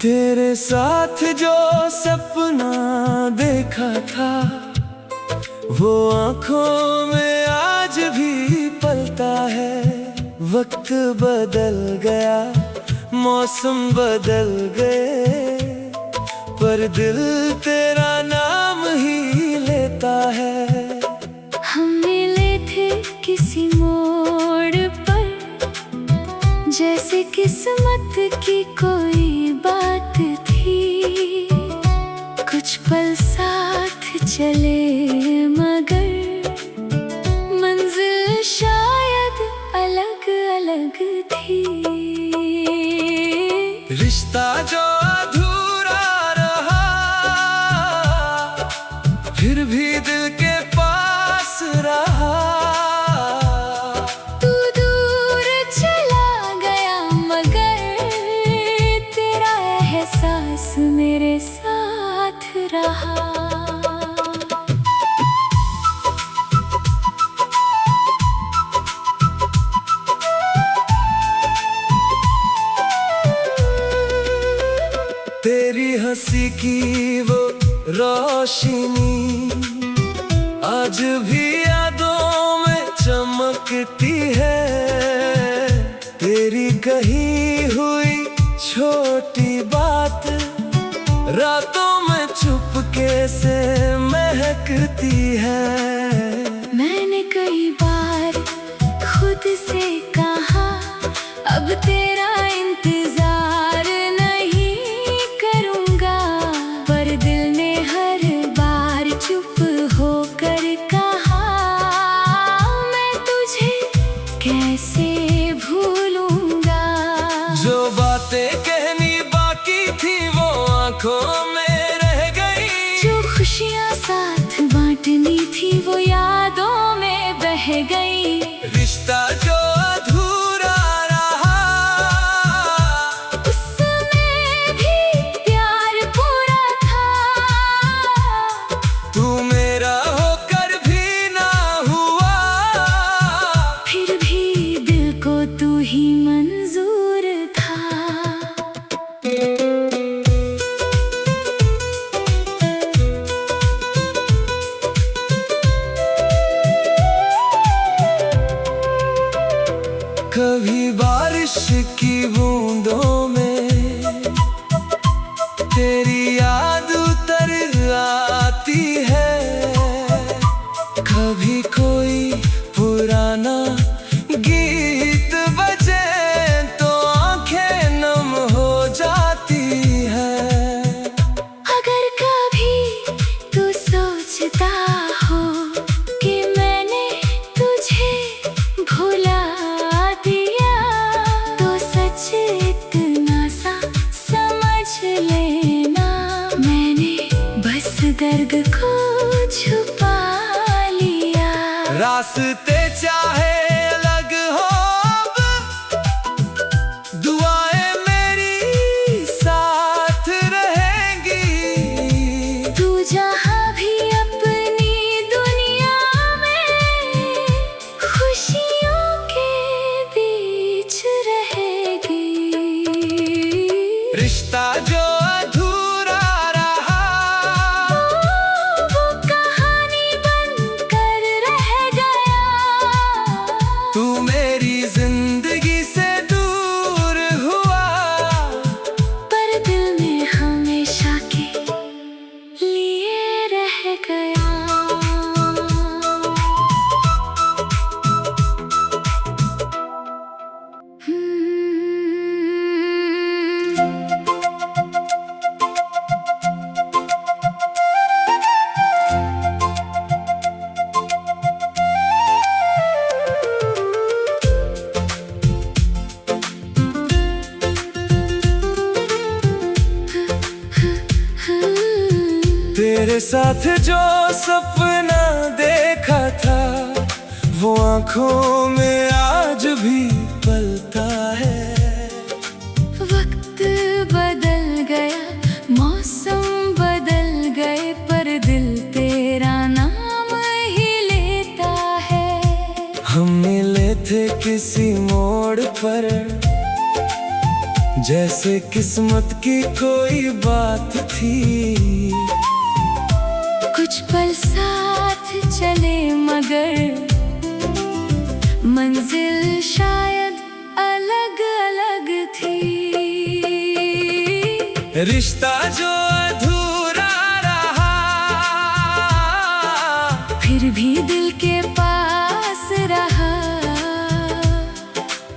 तेरे साथ जो सपना देखा था वो आँखों में आज भी पलता है। वक्त बदल गया, मौसम बदल गए, पर दिल तेरा नाम ही लेता है। हम मिले थे किसी मोड़ पर, जैसे किस्मत की कोई बात थी। कुछ पल साथ चले मगर मंजिल शायद अलग अलग थी। रिश्ता जो अधूरा रहा फिर भी दिल के पास रहा। तू दूर चला गया मगर तेरा एहसास मेरे साथ रहा। तेरी हंसी की वो रोशनी आज भी यादों में चमकती है। तेरी कही हुई छोटी बात रातों में चुपके से महकती है। मैंने कई बार खुद से कहा अब तेरा इंतजार नहीं करूँगा, पर दिल ने हर बार चुप होकर कहा मैं तुझे कैसे भूलूंगा। जो बातें कहनी बाकी थी वो आँखों में रह गई, जो खुशियाँ साथ बांटनी थी वो यादों में बह गई। रिश्ता जो अधूरा रहा उसमें भी प्यार पूरा था। तू मेरा होकर भी ना हुआ, फिर भी दिल को तू ही मंजूर था। कभी बारिश की बूंदों में तेरी याद उतर आती है। कभी कोई पुराना गीत बजे तो आंखें नम हो जाती है। अगर कभी तू सोचता हो कि मैंने तुझे भुला दिया, तो सच इतना सा समझ लेना मैंने बस दर्द को छुपा लिया। रास्ते चाहे अलग हो अब, दुआएं मेरी साथ रहेंगी। तू जहाँ भी अपनी दुनिया में खुशियों के बीच रहेगी। रिश्ता जो अधूरा रहा वो कहानी बनकर रह गया। तू मेरी जिंदगी से दूर हुआ, पर दिल में हमेशा के लिए रह गया। तेरे साथ जो सपना देखा वो आंखों में आज भी पलता है। वक्त बदल गया, मौसम बदल गए, पर दिल तेरा नाम ही लेता है। हम मिले थे किसी मोड़ पर, जैसे किस्मत की कोई बात थी। कुछ पल साथ चले मगर मंजिल शायद अलग अलग थी। रिश्ता जो अधूरा रहा, फिर भी दिल के पास रहा।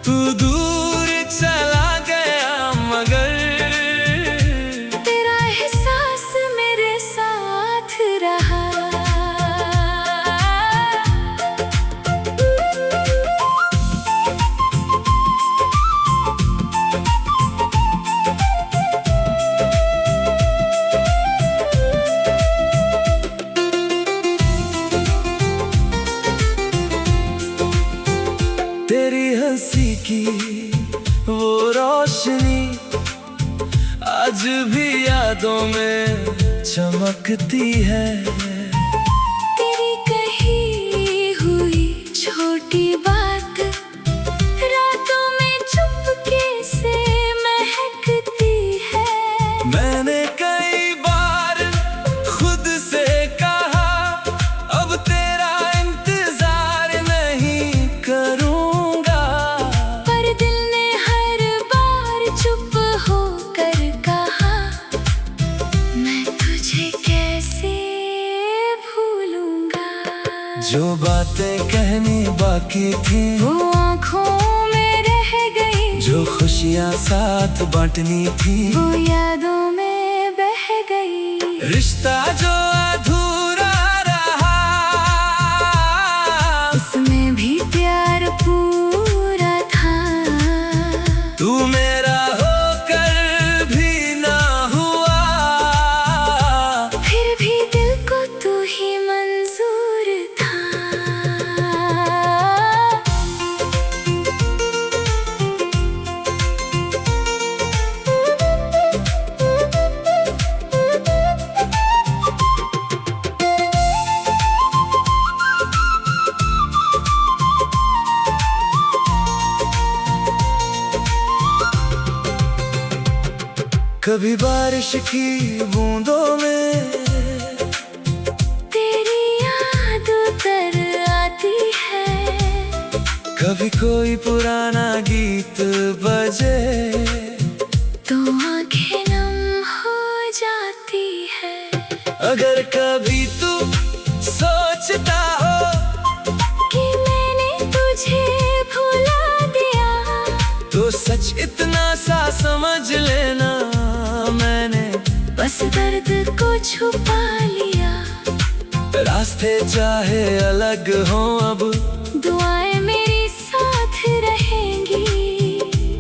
तू दूर चला गया मगर तेरा एहसास मेरे साथ रहा। तेरी हंसी की वो रोशनी आज भी यादों में चमकती है। तेरी कही हुई छोटी बात रातों में चुपके से महकती है। मैंने कई बार खुद से कहा, अब तेरा इंतजार नहीं करूंगा, पर दिल ने हर बार चुप होकर कहा, मैं तुझे कैसे भूलूंगा। जो बातें कहनी बाकी थी वो आँखों में रह गई, जो खुशियां साथ बांटनी थी वो यादों में बह गई। रिश्ता जो अधूरा रहा, उसमें भी प्यार पूरा था। तू मेरा होकर भी ना हुआ, फिर भी दिल को तू ही मंजूर था। कभी बारिश की बूंदों में तेरी याद उतर आती है, कभी कोई पुराना गीत बजे तो आंखें नम हो जाती है। अगर कभी तू सोचता हो कि मैंने तुझे भुला दिया, तो सच इतना सा समझ लेना, मैंने बस दर्द को छुपा लिया। रास्ते चाहे अलग हों अब, दुआएं मेरी साथ रहेंगी।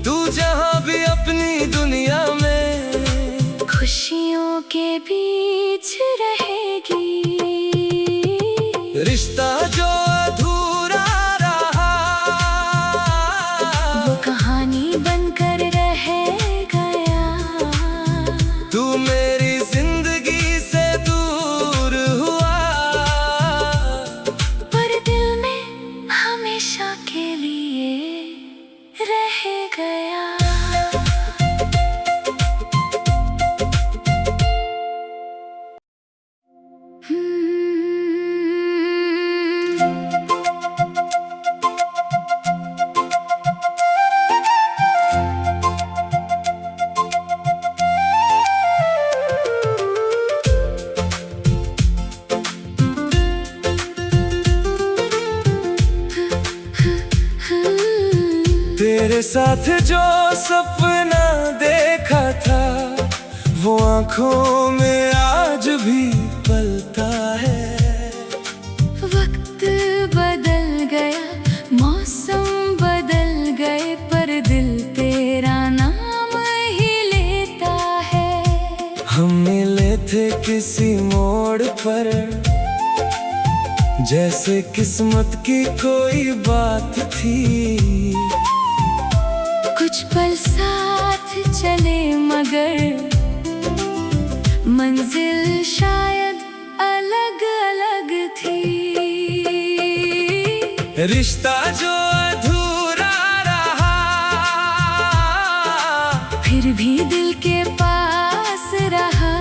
तू जहां भी अपनी दुनिया में खुशियों के बीच रहेगी। रिश्ता जो अधूरा रहा, वो कहानी बनकर रह गया। तू मेरी जिंदगी से दूर हुआ, पर दिल में हमेशा के लिए रह गया। तेरे साथ जो सपना देखा था, वो आंखों में आज भी पलता है। वक्त बदल गया, मौसम बदल गए, पर दिल तेरा नाम ही लेता है। हम मिले थे किसी मोड़ पर, जैसे किस्मत की कोई बात थी। कुछ पल साथ चले मगर मंजिल शायद अलग अलग थी। रिश्ता जो अधूरा रहा, फिर भी दिल के पास रहा।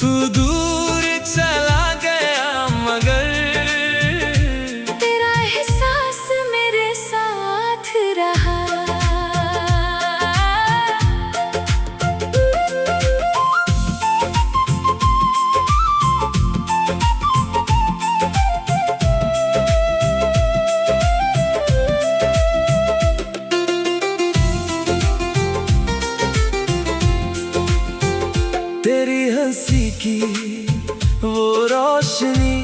तू दूर चला गया मगर तेरा एहसास मेरे साथ रहा। तेरी हंसी की वो रोशनी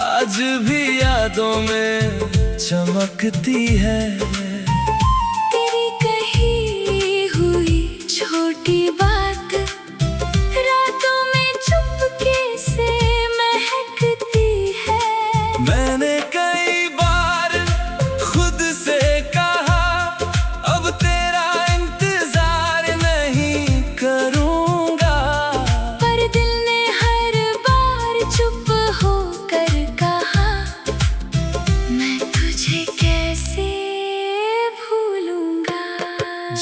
आज भी यादों में चमकती है। तेरी कही हुई छोटी बात रातों में चुपके से महकती है। मैंने कई बार खुद से कहा अब तेरा इंतजार नहीं करूंगा, पर दिल ने हर बार चुप होकर कहा मैं तुझे कैसे भूलूंगा।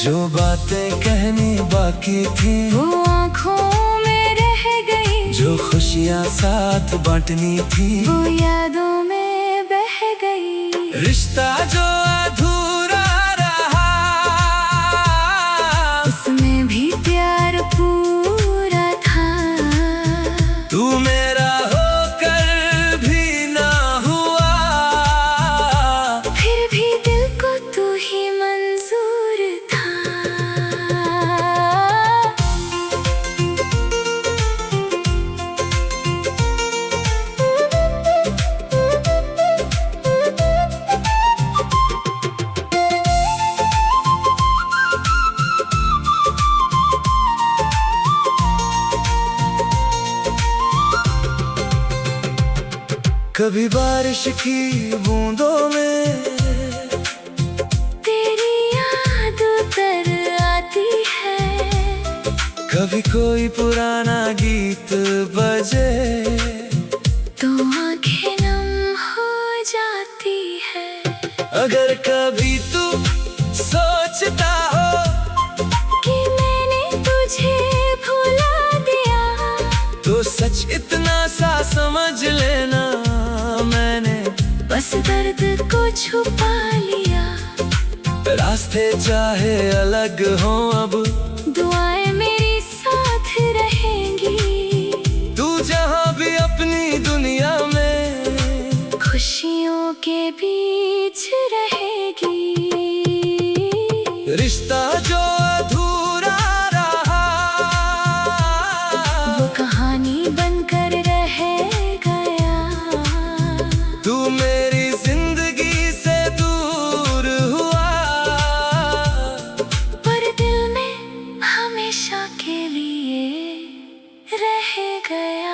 जो बातें कहनी बाकी थी वो आँखों में रह गई, जो खुशियाँ साथ बांटनी थी वो यादों में बह गई। रिश्ता जो अधूरा रहा, उसमें भी प्यार पूरा था। तू मेरा होकर भी ना हुआ, फिर भी दिल को तू ही मंजूर था। कभी बारिश की बूंदों में तेरी याद उतर आती है, कभी कोई पुराना गीत बजे तो आंखें नम हो जाती है। अगर कभी तू सोचता हो कि मैंने तुझे भुला दिया, तो सच इतना सा समझ लेना मैंने बस दर्द को छुपा लिया। रास्ते चाहे अलग हों अब दुआएं मेरी साथ रहेंगी। तू जहाँ भी अपनी दुनिया में खुशियों के बीच रहेगी। रिश्ता जो अधूरा रहा, वो कहानी बनकर रह गया। तू मेरी जिंदगी से दूर हुआ, पर दिल में हमेशा के लिए रह गया।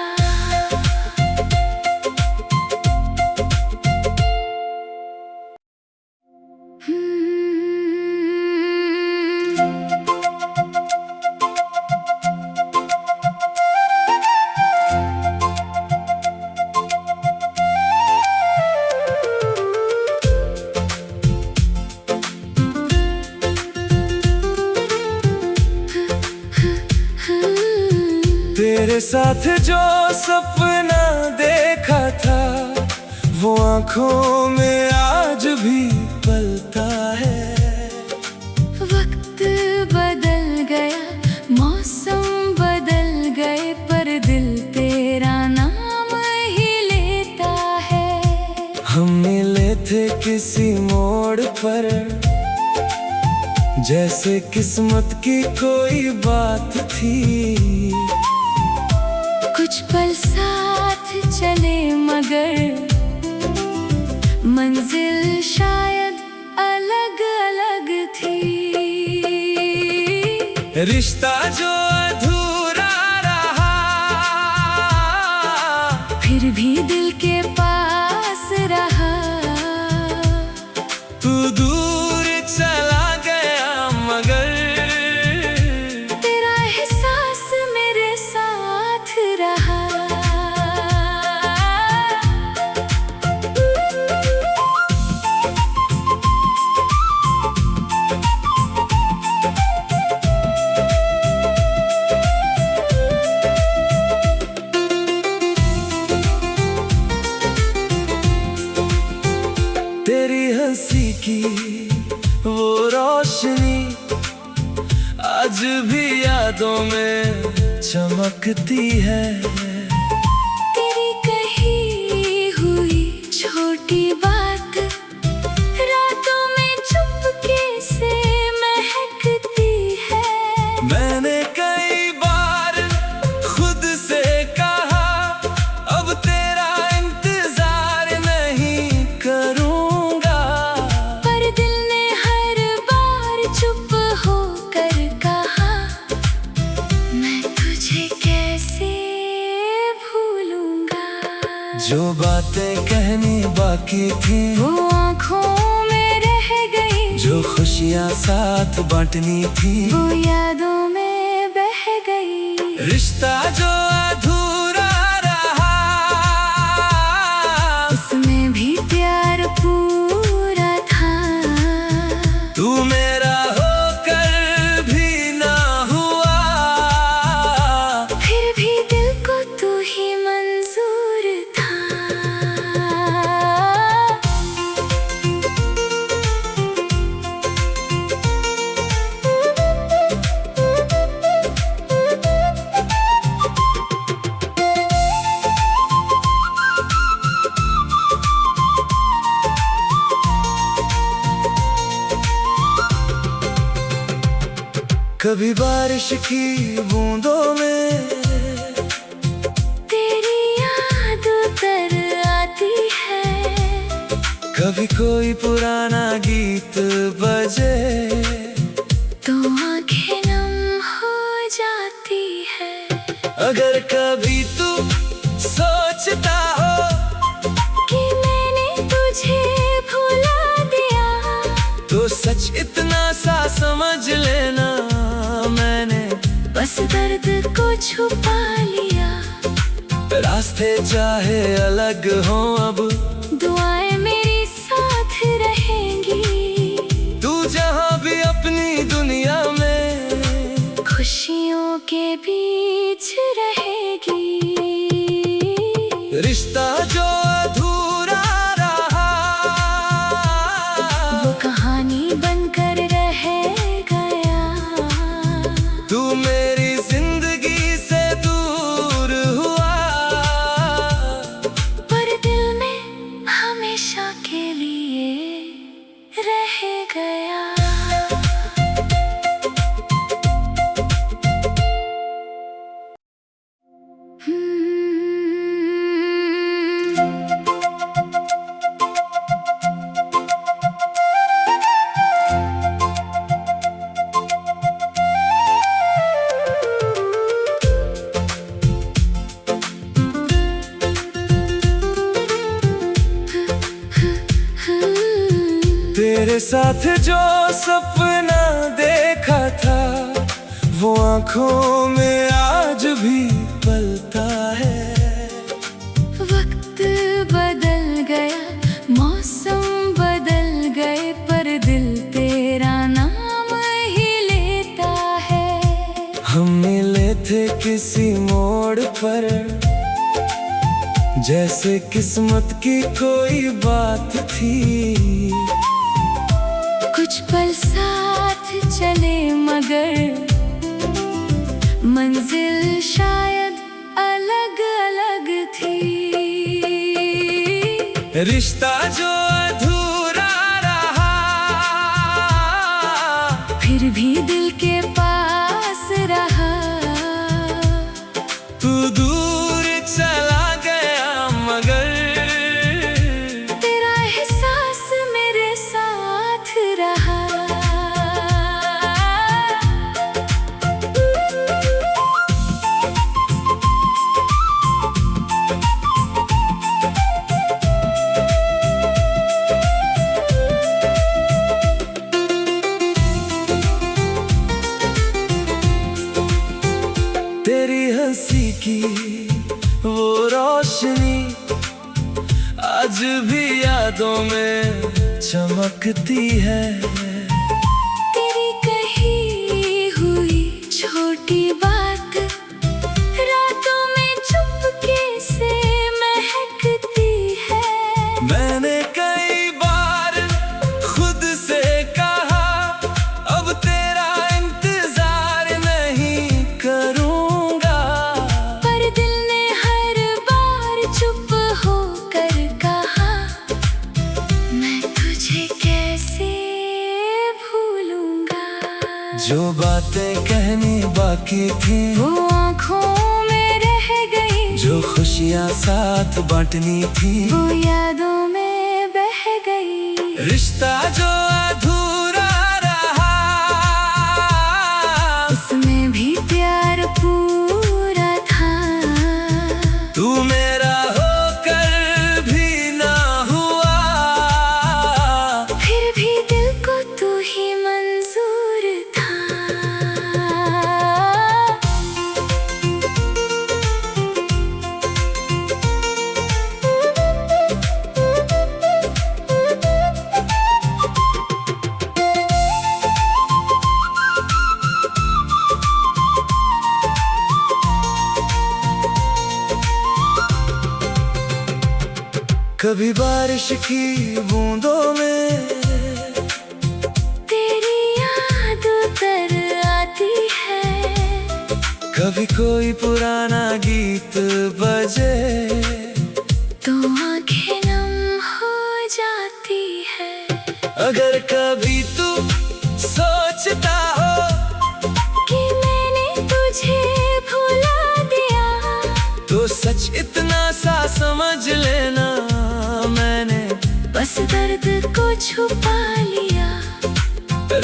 तेरे साथ जो सपना देखा था वो आंखों में आज भी पलता है। वक्त बदल गया, मौसम बदल गए, पर दिल तेरा नाम ही लेता है। हम मिले थे किसी मोड़ पर, जैसे किस्मत की कोई बात थी। कुछ पल साथ चले मगर मंजिल शायद अलग अलग थी। रिश्ता जो अधूरा रहा, फिर फिर भी दिल के पास रहा। तू दूर चला गया मगर तेरा एहसास मेरे साथ रहा। तेरी हंसी की वो रोशनी आज भी यादों में चमकती है। तेरी कही हुई छोटी बात रातों में चुपके से महकती है। मैंने कई बार खुद से कहा अब तेरा इंतजार नहीं करूंगा, पर दिल ने हर बार चुप होकर कहा मैं तुझे कैसे भूलूंगा। जो बातें कहनी बाकी थी वो आँखों में रह गई, जो खुशियाँ साथ बांटनी थी वो यादों में बह गई। रिश्ता जो अधूरा रहा उसमें भी प्यार पूरा था। तू मेरा होकर भी ना हुआ, फिर भी दिल को तू ही मंजूर था। कभी बारिश की बूंदों में तेरी याद उतर आती है, कभी कोई पुराना गीत बजे तो आंखें नम हो जाती है। अगर कभी तू सोचता हो कि मैंने तुझे भुला दिया, तो सच इतना सा समझ लेना मैंने बस दर्द को छुपा लिया। रास्ते चाहे अलग हों अब दुआएं मेरी साथ रहेंगी। तू जहाँ भी अपनी दुनिया में खुशियों के बीच रहेगी। रिश्ता जो अधूरा रहा वो कहानी बनकर रह गया। तू मेरी जिंदगी से दूर हुआ, पर दिल में हमेशा के लिए रह गया। तेरे साथ जो सपना देखा था वो आंखों में आज भी पलता है। वक्त बदल गया, मौसम बदल गए, पर दिल तेरा नाम ही लेता है। हम मिले थे किसी मोड़ पर जैसे किस्मत की कोई बात थी। कुछ पल साथ चले मगर मंजिल शायद अलग अलग थी। रिश्ता जो अधूरा रहा फिर भी दिल के पास रहा। तू दूर चला गया मगर तेरा एहसास मेरे साथ रहा। रोशनी आज भी यादों में चमकती है। तेरी कही हुई छोटी बात रातों में चुपके से महकती है। मैंने कई बार खुद से कहा अब तेरा इंतजार नहीं करूंगा, पर दिल ने हर बार चुप होकर कहा मैं तुझे कैसे भूलूंगा। जो बातें कहनी बाकी थी वो आँखों में रह गई, जो खुशियाँ साथ बांटनी थी वो यादों में बह गई। रिश्ता जो अधूरा रहा उसमें भी प्यार पूरा था। तू मेरा होकर भी ना हुआ, फिर भी दिल को तू ही मंजूर था। कभी बारिश की बूंदों में तेरी याद उतर आती है, कभी कोई पुराना गीत बजे तो आंखें नम हो जाती है। अगर कभी तू सोचता हो कि मैंने तुझे भुला दिया, तो सच इतना सा समझ लेना मैंने बस दर्द को छुपा लिया।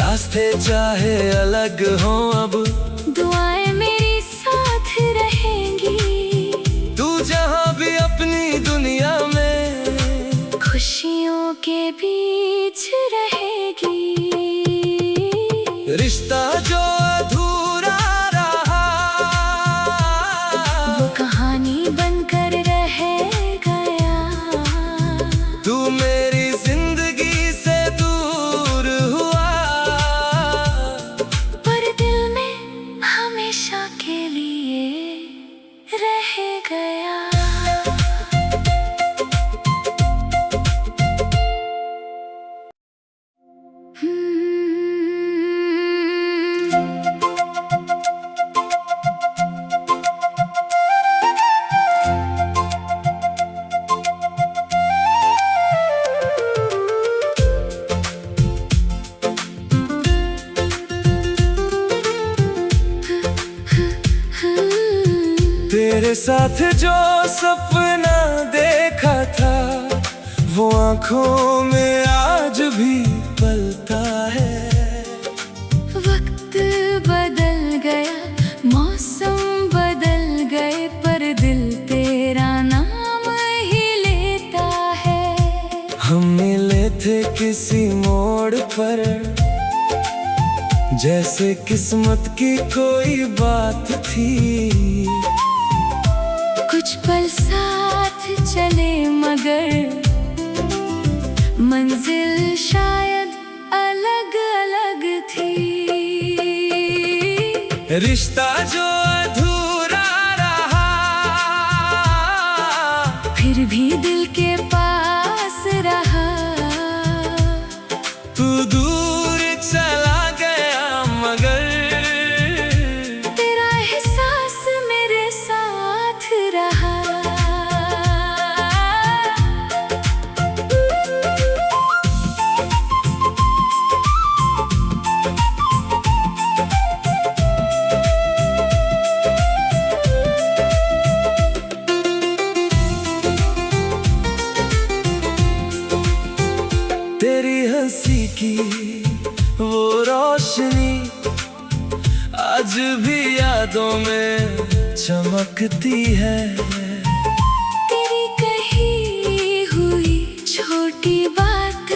रास्ते चाहे अलग हों अब दुआएं मेरी साथ रहेंगी, तू जहाँ भी अपनी दुनिया में खुशियों के बीच रहेगी। रिश्ता जो अधूरा रहा वो कहानी बनकर रह गया। तू मेरी जिंदगी से दूर हुआ, पर दिल में हमेशा के लिए रह गया। तेरे साथ जो सपना देखा था वो आंखों में आज भी पलता है। वक्त बदल गया, मौसम बदल गए, पर दिल तेरा नाम ही लेता है। हम मिले थे किसी मोड़ पर, जैसे किस्मत की कोई बात थी। कुछ पल साथ चले मगर मंजिल शायद अलग अलग थी। रिश्ता जो अधूरा रहा फिर भी दिल के पास रहा। तू दूर चला गया मगर तेरा एहसास मेरे साथ रहा। तेरी हंसी की वो रोशनी आज भी यादों में चमकती है। तेरी कही हुई छोटी बात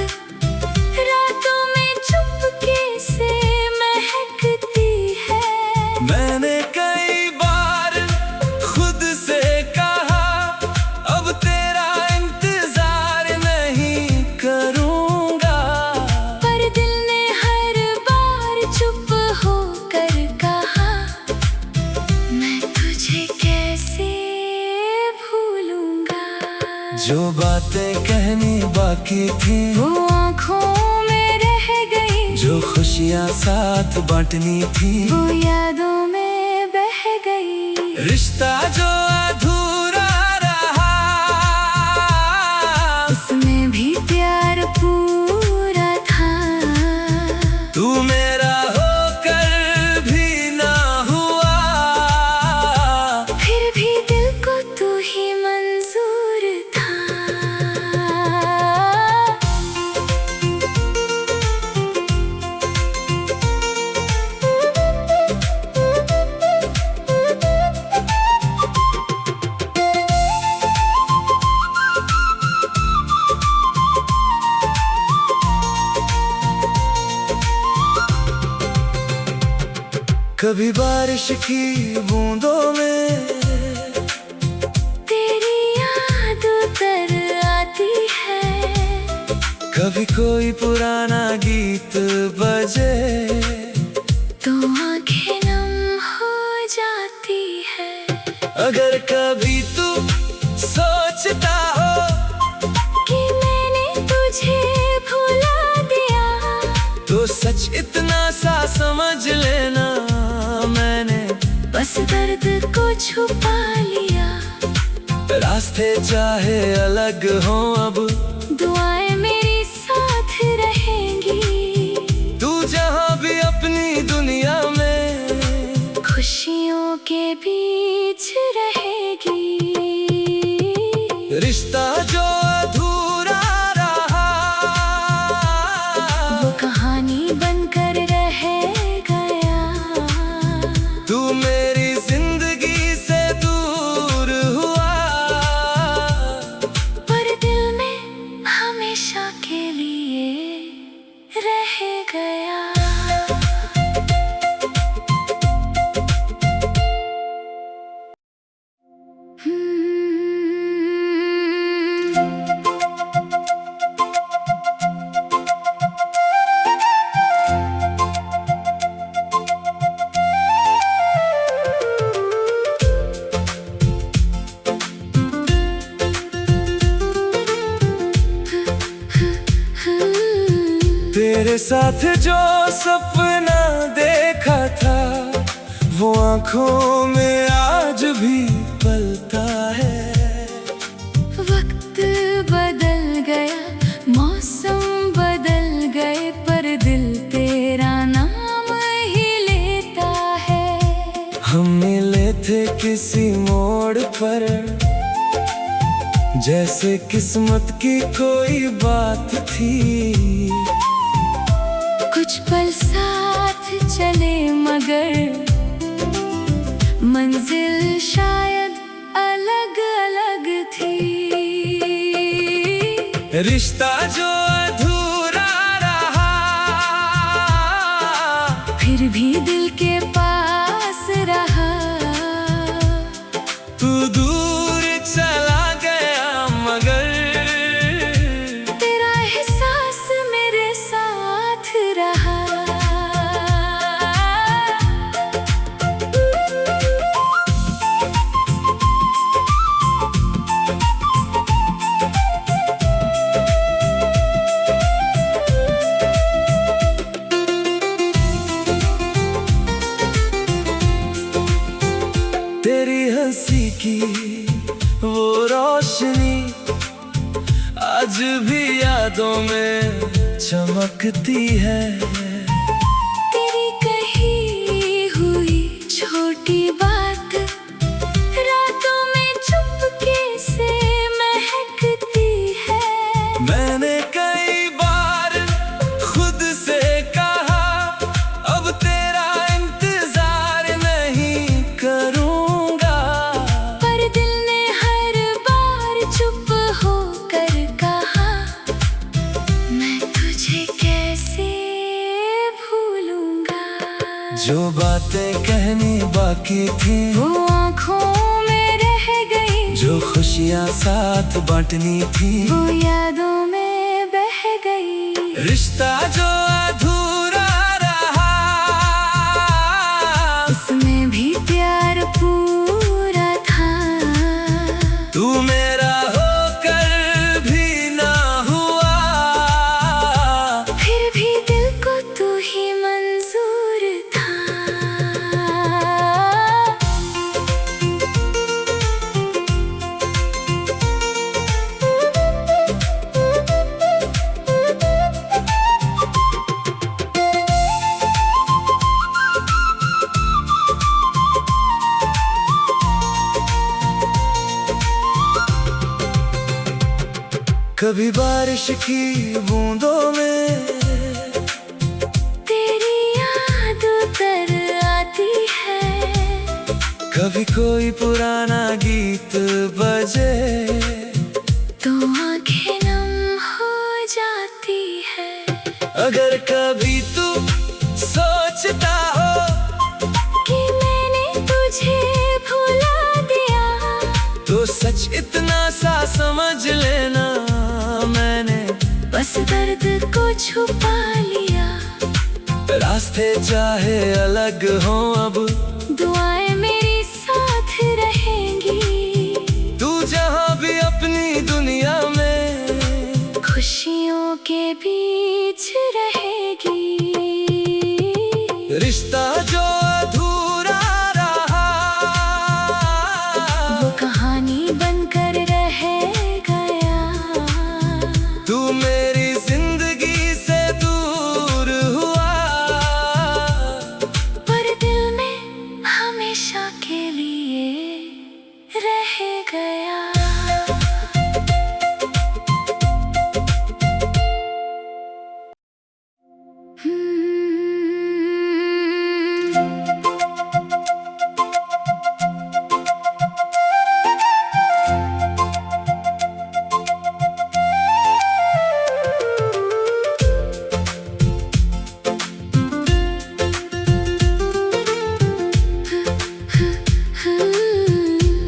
रातों में चुपके से महकती है। मैंने कई बार खुद से कहा जो बातें कहनी बाकी थी वो आँखों में रह गई। जो खुशियाँ साथ बांटनी थी वो यादों में बह गई। रिश्ता जो अधूरा रहा उसमें भी प्यार पूरा था। तू मेरा होकर भी ना हुआ, फिर भी दिल को तू ही मंजूर था। कभी बारिश की बूंदों में तेरी याद उतर आती है। कभी कोई पुराना गीत बजे तो आंखें नम हो जाती है। अगर कभी तू सोचता हो कि मैंने तुझे भुला दिया, तो सच इतना सा समझ लेना, मैंने बस दर्द को छुपा लिया। रास्ते चाहे अलग हों अब दुआएं मेरी साथ रहेंगी। तू जहाँ भी अपनी दुनिया में खुशियों के बीच रहेगी। रिश्ता जो अधूरा रहा वो कहानी बनकर रह गया। तू मेरी जिंदगी से दूर हुआ, पर दिल में हमेशा के लिए रह गया। तेरे साथ जो सपना देखा था वो आंखों में आज भी पलता है। वक्त बदल गया, मौसम बदल गए, पर दिल तेरा नाम ही लेता है। हम मिले थे किसी मोड़ पर, जैसे किस्मत की कोई बात थी। कुछ पल साथ चले मगर मंजिल शायद अलग अलग थी। रिश्ता जो अधूरा रहा फिर भी दिल के पास रहा। तू दूर चला गया मगर तेरा एहसास मेरे साथ रहा। तेरी हंसी की वो रोशनी आज भी यादों में चमकती है। तेरी कही हुई छोटी बात रातों में चुपके से महकती है। मैंने कई बार खुद से कहा अब तेरा इंतजार नहीं करूंगा, पर दिल ने हर बार चुप होकर कहा मैं तुझे कैसे भूलूंगा। जो बातें कहनी बाकी थी वो आँखों में रह गई। जो खुशियाँ साथ बांटनी थी वो यादों में बह गई। रिश्ता जो अधूरा रहा उसमें भी प्यार पूरा था। तू मेरा होकर कभी बारिश की बूंदों में तेरी याद उतर आती है, कभी कोई पुराना गीत बजे तो आंखें नम हो जाती है। अगर कभी तू सोचता हो कि मैंने तुझे भुला दिया, तो सच इतना सा समझ लेना, मैंने बस दर्द को छुपा लिया। रास्ते चाहे अलग हों अब, दुआएं मेरी साथ रहेंगी। तू जहाँ भी अपनी दुनिया में खुशियों के बीच रहेगी। रिश्ता जो अधूरा रहा, वो कहानी बनकर रह गया। तू मेरी जिंदगी से दूर हुआ, पर दिल में हमेशा के लिए रह गया।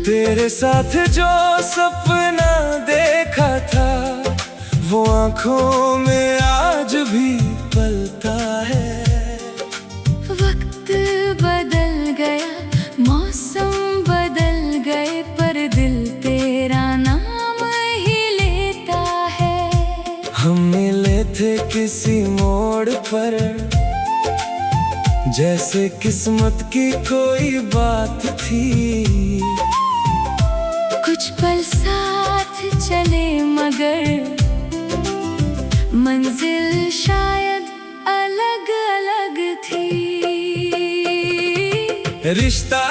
तेरे साथ जो सपना देखा था, वो आंखों में आज भी पलता है। वक्त बदल गया, मौसम बदल गए, पर दिल तेरा नाम ही लेता है। हम मिले थे किसी मोड़ पर, जैसे किस्मत की कोई बात थी। कुछ पल साथ चले मगर मंजिल शायद अलग अलग थी। रिश्ता